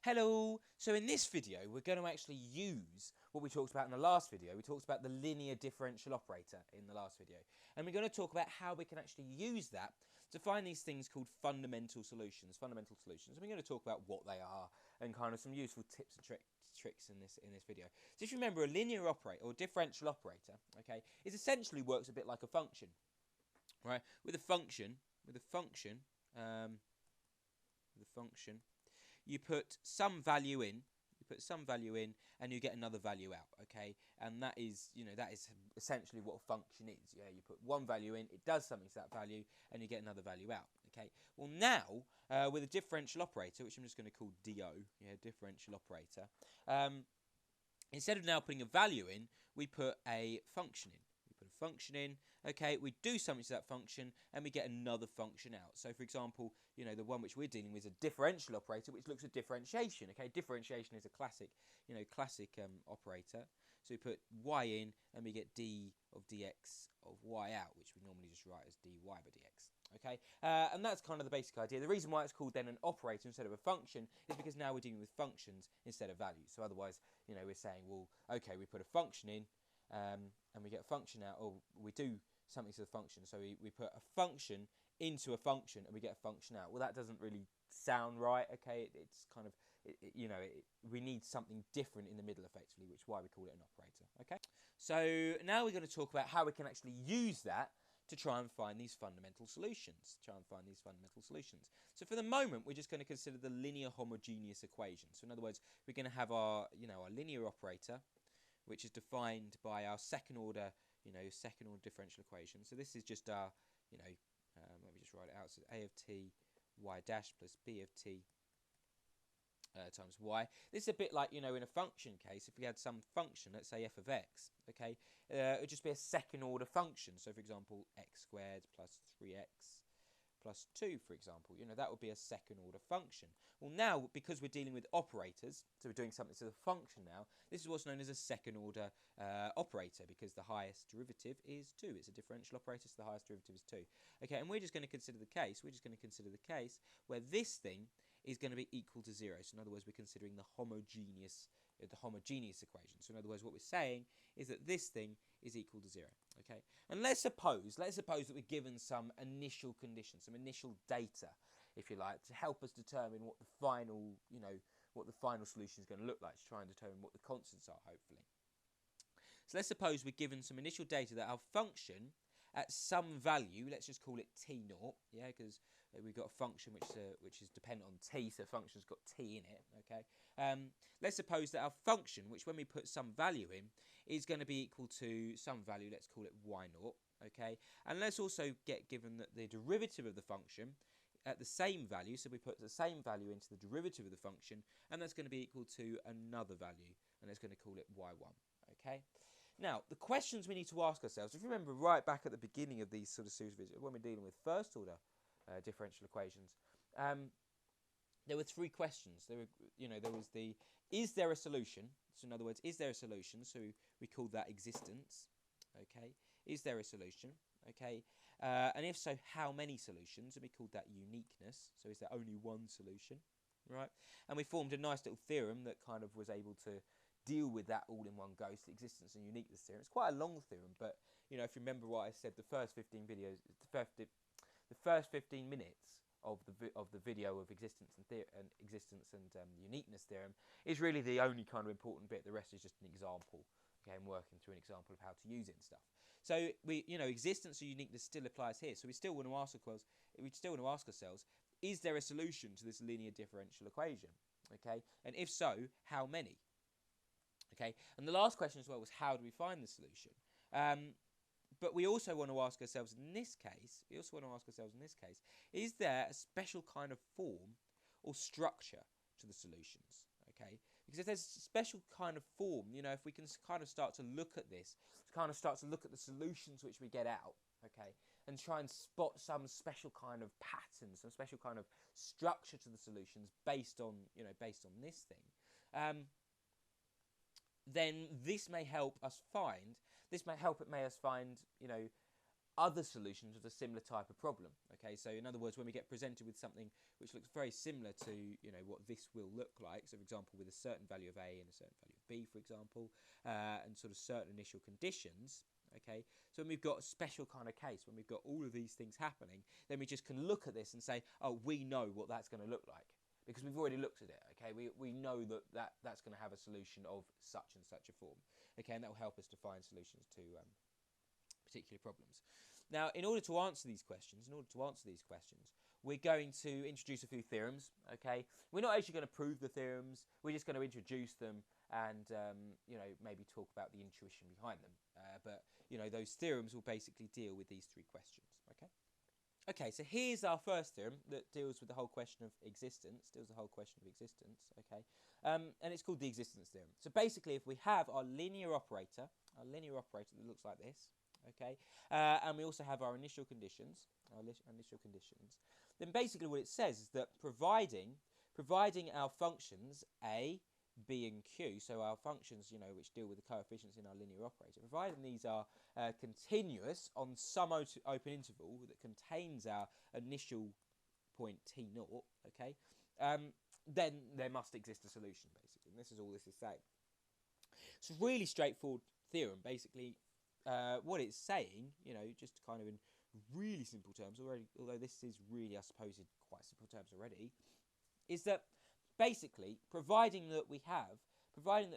Hello! So in this video we're going to actually use what we talked about in the last video. We talked about the linear differential operator in the last video. And we're going to talk about how we can actually use that to find these things called fundamental solutions. And we're going to talk about what they are and kind of some useful tips and tricks in this video. So if you remember, a linear operator or differential operator, okay, it essentially works a bit like a function. Right? With a function, you put some value in, and you get another value out, okay? And that is, that is essentially what a function is. Yeah, you put one value in, it does something to that value, and you get another value out, okay? Well, now, with a differential operator, which I'm just going to call DO, differential operator, instead of now putting a value in, we put a function in. Put a function in, okay, we do something to that function and we get another function out. So for example, the one which we're dealing with is a differential operator which looks at differentiation, okay? Differentiation is a classic, operator. So we put y in and we get d of dx of y out, which we normally just write as dy by dx, okay? And that's kind of the basic idea. The reason why it's called then an operator instead of a function is because now we're dealing with functions instead of values. So otherwise, we're saying, well, okay, we put a function in, and we get a function out, or we do something to the function. So we put a function into a function and we get a function out. Well, that doesn't really sound right, okay? It's kind of, we need something different in the middle, effectively, which is why we call it an operator, okay? So now we're going to talk about how we can actually use that to try and find these fundamental solutions. So for the moment, we're just going to consider the linear homogeneous equation. So in other words, we're going to have our, our linear operator, which is defined by our second order differential equation. So this is just our, let me just write it out. So a of t y dash plus b of t times y. This is a bit like, in a function case, if we had some function, let's say f of x, okay, it would just be a second order function. So for example, x squared plus 3x plus 2, for example, that would be a second order function. Well, now, because we're dealing with operators, so we're doing something to the function now, this is what's known as a second order operator, because the highest derivative is 2. It's a differential operator, so the highest derivative is 2. Okay, and we're just going to consider the case, where this thing is going to be equal to 0. So in other words, we're considering the homogeneous equation. So in other words, what we're saying is that this thing is equal to 0. Okay, and let's suppose that we're given some initial conditions, some initial data, if you like, to help us determine what the final, solution is going to look like, to try and determine what the constants are, hopefully. So let's suppose we're given some initial data that our function at some value, let's just call it t0, yeah, because we've got a function which is dependent on t, so the function's got t in it, okay? Let's suppose that our function, which when we put some value in, is going to be equal to some value, let's call it y0, okay? And let's also get given that the derivative of the function at the same value, so we put the same value into the derivative of the function, and that's going to be equal to another value, and let's going to call it y1, okay? Now, the questions we need to ask ourselves, if you remember right back at the beginning of these sort of series of videos, when we're dealing with first order differential equations, there were 3 questions. There was the, is there a solution? So in other words, is there a solution? So we called that existence, okay? Is there a solution? Okay, and if so, how many solutions? And we called that uniqueness. So is there only one solution, right? And we formed a nice little theorem that kind of was able to deal with that all in one go, the existence and uniqueness theorem. It's quite a long theorem, but if you remember what I said, the first 15 videos, the first 15 minutes of the video of existence and uniqueness theorem is really the only kind of important bit. The rest is just an example. Okay, I'm working through an example of how to use it and stuff. So existence or uniqueness still applies here. So we still want to ask ourselves, is there a solution to this linear differential equation? Okay, and if so, how many? Okay, and the last question as well was, how do we find the solution? But we also want to ask ourselves in this case, is there a special kind of form or structure to the solutions? Okay, because if there's a special kind of form, if we can kind of start to look at this, the solutions which we get out, okay, and try and spot some special kind of pattern, some special kind of structure to the solutions based on this thing, then this may help us find, other solutions of a similar type of problem. Okay, so in other words, when we get presented with something which looks very similar to, you know, what this will look like, so for example with a certain value of A and a certain value of B, for example, and sort of certain initial conditions, okay, so when we've got a special kind of case, when we've got all of these things happening, then we just can look at this and say, oh, we know what that's going to look like, because we've already looked at it. Okay, we know that's going to have a solution of such and such a form. Okay, and that will help us to find solutions to particular problems. Now, in order to answer these questions, we're going to introduce a few theorems. Okay, we're not actually going to prove the theorems. We're just going to introduce them and you know, maybe talk about the intuition behind them. But you know, those theorems will basically deal with these three questions. Okay. Okay, so here's our first theorem that deals with the whole question of existence. Okay, and it's called the existence theorem. So basically, if we have our linear operator that looks like this, okay, and we also have our initial conditions, then basically what it says is that providing our functions a, b, and q, so our functions, you know, which deal with the coefficients in our linear operator, providing these are continuous on some open interval that contains our initial point t naught, okay, then there must exist a solution, basically. And this is all this is saying. It's a really straightforward theorem, basically. What it's saying, you know, just kind of in really simple terms, although this is really, I suppose, in quite simple terms already, is that basically, providing that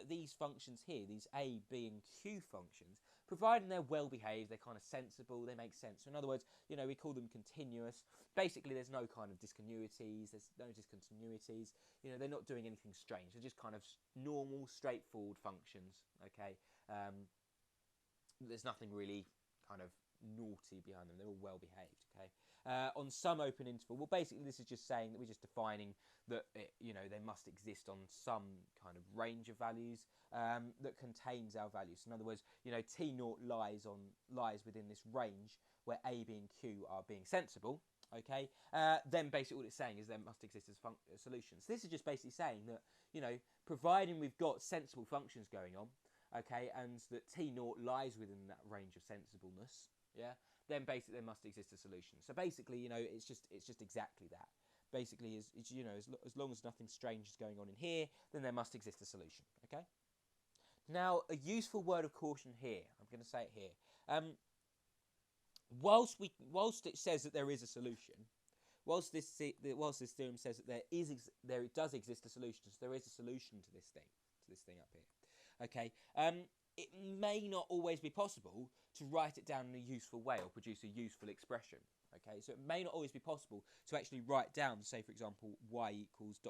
these functions here, these a, b, and q functions, providing they're well behaved, they're kind of sensible, they make sense. So in other words, you know, we call them continuous. Basically, there's no kind of discontinuities, you know, they're not doing anything strange. They're just kind of normal, straightforward functions, okay? There's nothing really kind of naughty behind them. They're all well behaved, okay? On some open interval, well, basically this is just saying that we're just defining that you know, they must exist on some kind of range of values that contains our values. So in other words, you know, t naught lies within this range where a, b, and q are being sensible. Okay, then basically what it's saying is there must exist as solutions. This is just basically saying that, you know, providing we've got sensible functions going on, okay, and that t naught lies within that range of sensibleness, yeah, then basically there must exist a solution. So basically, you know, it's just exactly that. Basically, is you know, as long as nothing strange is going on in here, then there must exist a solution. Okay. Now, a useful word of caution here. I'm going to say it here. Whilst it says that there is a solution, whilst this theorem says that there does exist a solution, so there is a solution to this thing up here. Okay. It may not always be possible to write it down in a useful way or produce a useful expression. Okay, so it may not always be possible to actually write down, say for example, y equals ...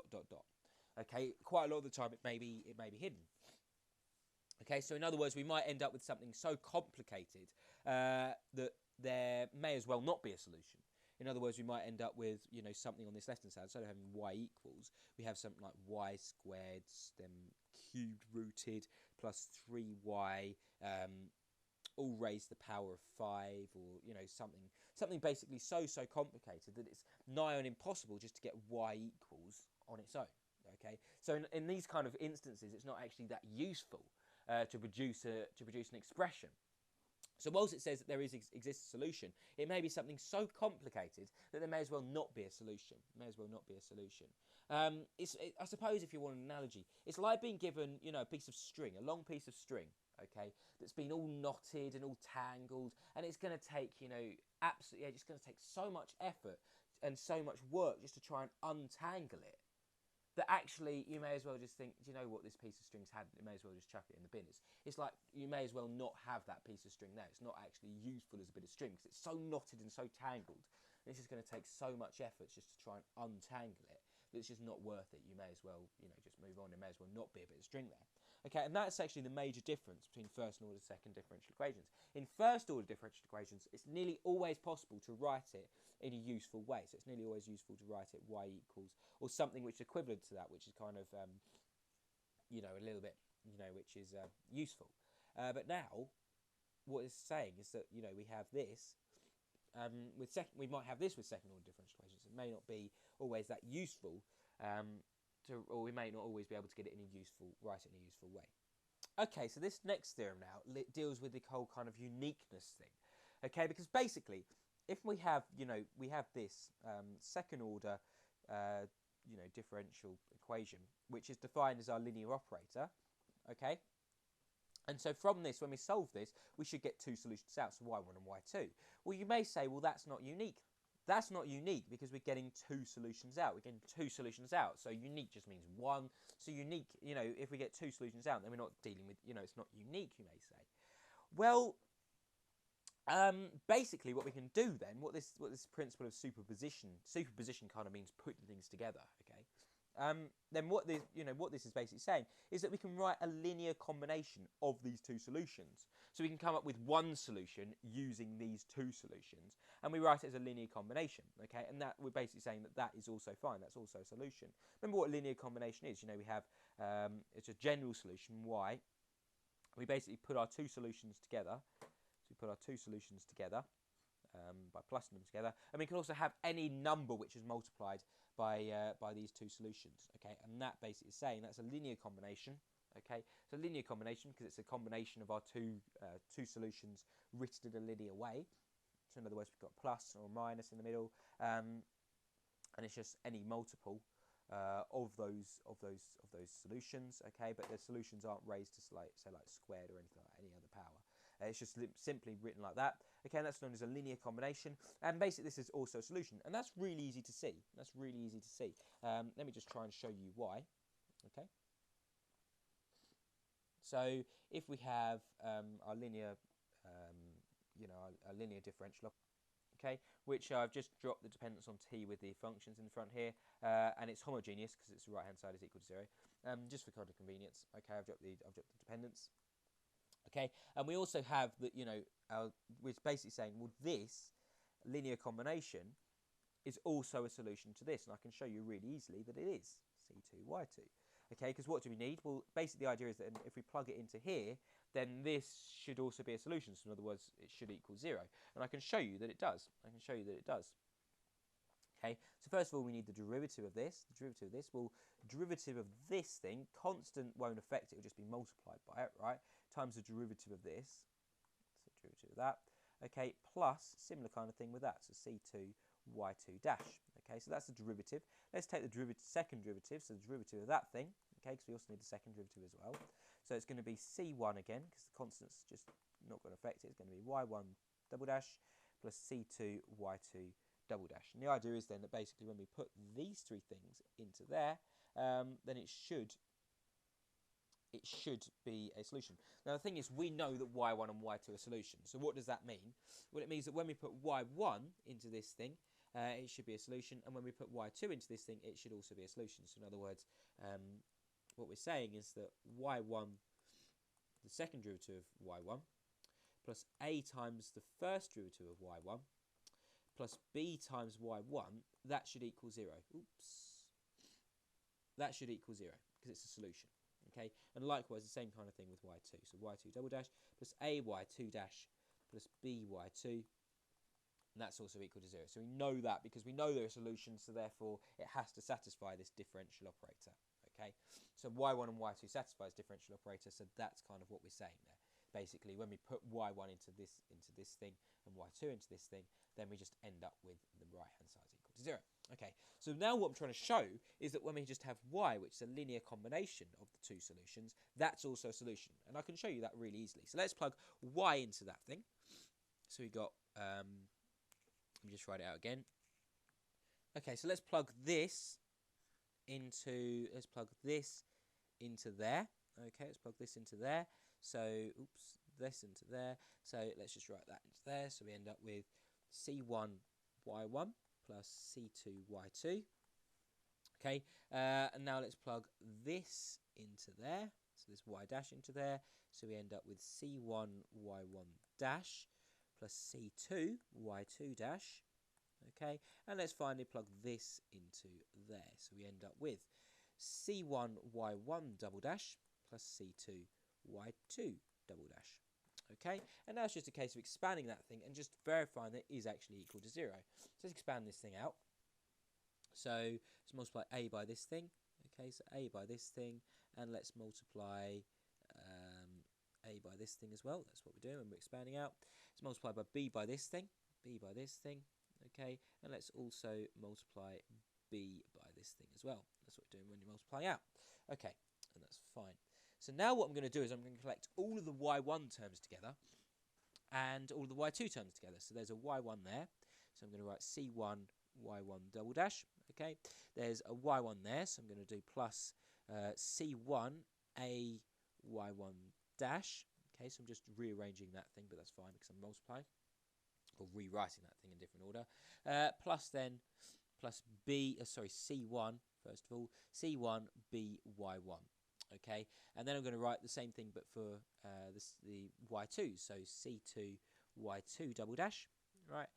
Okay, quite a lot of the time it may be hidden. Okay, so in other words, we might end up with something so complicated that there may as well not be a solution. In other words, we might end up with, you know, something on this left-hand side. Instead of having y equals, we have something like y squared, then cubed rooted, plus 3y, all raised to the power of 5, or, you know, something basically so complicated that it's nigh on impossible just to get y equals on its own. Okay, so in these kind of instances, it's not actually that useful to produce an expression. So whilst it says that there exists a solution, it may be something so complicated that there may as well not be a solution. I suppose, if you want an analogy, it's like being given, you know, a long piece of string, okay, that's been all knotted and all tangled, and it's going to take, you know, it's going to take so much effort and so much work just to try and untangle it, that actually you may as well just think, do you know what, this piece of string's had, you may as well just chuck it in the bin. It's like you may as well not have that piece of string there. It's not actually useful as a bit of string because it's so knotted and so tangled. And it's just going to take so much effort just to try and untangle it that it's just not worth it. You may as well, you know, just move on. It may as well not be a bit of string there. Okay, and that's actually the major difference between first order, second differential equations. In first order differential equations, it's nearly always possible to write it in a useful way. So it's nearly always useful to write it y equals, or something which is equivalent to that, which is kind of, you know, a little bit, you know, which is useful. But now, what it's saying is that, you know, we have this. We might have this with second order differential equations. It may not be always that useful, or we may not always be able to get it write it in a useful way. Okay, so this next theorem now deals with the whole kind of uniqueness thing. Okay, because basically, if we have, we have this second order, differential equation, which is defined as our linear operator, okay? And so from this, when we solve this, we should get two solutions out, so y1 and y2. Well, you may say, well, that's not unique. That's not unique because we're getting two solutions out. We're getting two solutions out. So unique just means one. So unique, if we get two solutions out, then we're not dealing with, it's not unique, you may say. Well, basically what we can do then, what this principle of superposition kind of means putting things together, okay? Then what this is basically saying is that we can write a linear combination of these two solutions. So we can come up with one solution using these two solutions, and we write it as a linear combination, okay? And that we're basically saying that is also fine. That's also a solution. Remember what a linear combination is. We have it's a general solution y. We basically put our two solutions together. So we put our two solutions together by plussing them together, and we can also have any number which is multiplied by these two solutions, okay? And that basically is saying that's a linear combination, okay? It's a linear combination because it's a combination of our two solutions written in a linear way. So in other words, we've got plus or minus in the middle, and it's just any multiple of those solutions, okay? But the solutions aren't raised to say like squared or anything like any other power. It's just simply written like that. Okay, and that's known as a linear combination. And basically, this is also a solution. And that's really easy to see. That's really easy to see. Let me just try and show you why. Okay. So if we have our linear, our linear differential, okay, which I've just dropped the dependence on t with the functions in the front here, and it's homogeneous because it's the right hand side is equal to 0. Just for kind of convenience. Okay, I've dropped the dependence. Okay, and we also have that, we're basically saying, well, this linear combination is also a solution to this, and I can show you really easily that it is C2, Y2. Okay, because what do we need? Well, basically the idea is that if we plug it into here, then this should also be a solution. So in other words, it should equal 0. And I can show you that it does. Okay, so first of all, we need the derivative of this. Well, derivative of this thing, constant won't affect it, it'll just be multiplied by it, right? Times the derivative of this, so derivative of that, okay, plus similar kind of thing with that, so C2 Y2 dash, okay, so that's the derivative. Let's take the second derivative, so the derivative of that thing, okay, because we also need the second derivative as well. So it's going to be C1 again, because the constant's just not going to affect it, it's going to be Y1 double dash plus C2 Y2 double dash. And the idea is then that basically when we put these three things into there, then it should be a solution. Now the thing is, we know that y1 and y2 are solutions. So what does that mean? Well, it means that when we put y1 into this thing, it should be a solution, and when we put y2 into this thing, it should also be a solution. So in other words, what we're saying is that y1, the second derivative of y1, plus a times the first derivative of y1, plus b times y1, that should equal 0. Oops. That should equal 0, because it's a solution. Okay, and likewise the same kind of thing with y2. So y2 double dash plus a y2 dash plus b y2, and that's also equal to 0. So we know that because we know there are solutions, so therefore it has to satisfy this differential operator. Okay, so y1 and y2 satisfies differential operator, so that's kind of what we're saying there. Basically, when we put y1 into this thing and y2 into this thing, then we just end up with the right hand side is equal to 0. Okay, so now what I'm trying to show is that when we just have y, which is a linear combination of the two solutions, that's also a solution. And I can show you that really easily. So let's plug y into that thing. So we got, let me just write it out again. Okay, so let's plug this into there. Okay, let's plug this into there. So, oops, this into there. So let's just write that into there. So we end up with C1y1 plus C2y2. Okay, and now let's plug this into there. So this y dash into there. So we end up with C1y1 dash plus C2y2 dash. Okay, and let's finally plug this into there. So we end up with C1y1 double dash plus C2y2 double dash. Okay, and now it's just a case of expanding that thing and just verifying that it is actually equal to 0. So let's expand this thing out. So let's multiply a by this thing. Okay, so a by this thing, and let's multiply a by this thing as well. That's what we're doing when we're expanding out. Let's multiply by b by this thing, okay, and let's also multiply b by this thing as well. That's what you're doing when you multiply out. Okay, and that's fine. So now what I'm going to do is I'm going to collect all of the y1 terms together and all of the y2 terms together. So there's a y1 there. So I'm going to write c1 y1 double dash. Okay, there's a y1 there. So I'm going to do plus c1 a y1 dash. Okay, so I'm just rearranging that thing, but that's fine because I'm multiplying or rewriting that thing in different order. Plus c1 first of all, c1 b y1. Okay, and then I'm going to write the same thing but for the y2. So c2 y2 double dash, right?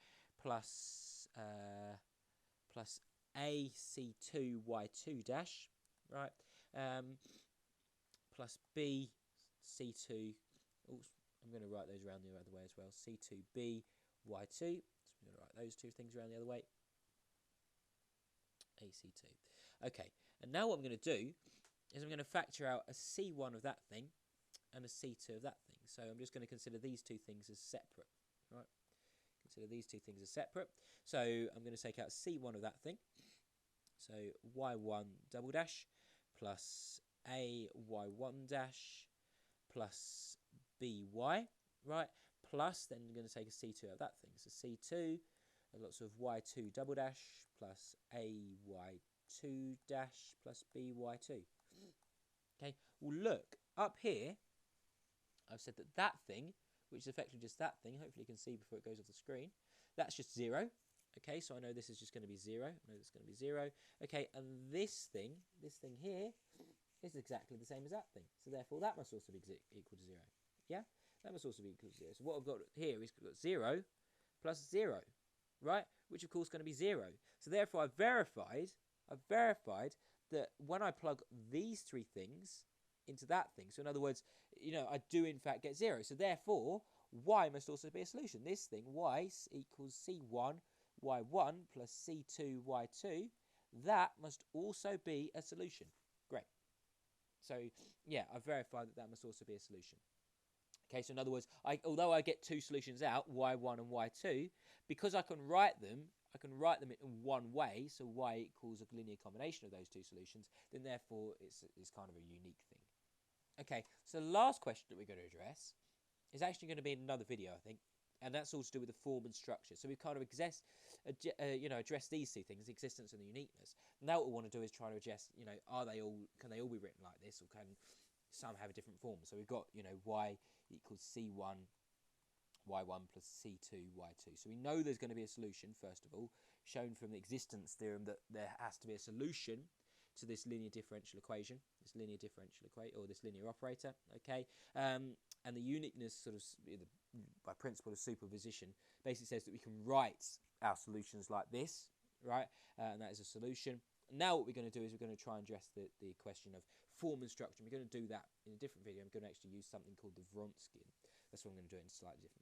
Plus a c2 y2 dash, right? Plus b c2. Oops, I'm going to write those around the other way as well. c2b y2. So I'm going to write those two things around the other way. ac2. Okay, and now what I'm going to do is I'm going to factor out a c1 of that thing and a c2 of that thing. So I'm just going to consider these two things as separate, right? Consider these two things as separate. So I'm going to take out c1 of that thing. So y1 double dash plus a y1 dash plus by, right? Plus then I'm going to take a c2 of that thing. So c2, lots of y2 double dash plus a y2 dash plus by2. Okay, well look, up here, I've said that that thing, which is effectively just that thing, hopefully you can see before it goes off the screen, that's just 0. Okay, so I know this is just going to be 0. I know this is going to be 0. Okay, and this thing here, is exactly the same as that thing. So therefore, that must also be equal to 0. Yeah, that must also be equal to 0. So what I've got here is we've got 0 plus 0, right? Which of course is going to be 0. So therefore, I've verified that when I plug these three things into that thing, so in other words, I do in fact get 0. So therefore, y must also be a solution. This thing, y equals c1 y1 plus c2 y2, that must also be a solution. Great. So yeah, I've verified that must also be a solution. Okay, so in other words, although I get two solutions out, y1 and y2, because I can write them in one way, so y equals a linear combination of those two solutions, then therefore it's kind of a unique thing. Okay, so the last question that we're going to address is actually going to be in another video, I think, and that's all to do with the form and structure. So we've kind of addressed these two things, the existence and the uniqueness. Now what we want to do is try to address, can they all be written like this, or can some have a different form? So we've got, y equals c1 y1 plus c2 y2. So we know there's going to be a solution, first of all, shown from the existence theorem that there has to be a solution to this linear differential equation, this linear operator, okay? And the uniqueness, sort of by principle of superposition, basically says that we can write our solutions like this, right? And that is a solution. Now what we're going to do is we're going to try and address the question of form and structure. We're going to do that in a different video. I'm going to actually use something called the Vronsky. That's what I'm going to do in a slightly different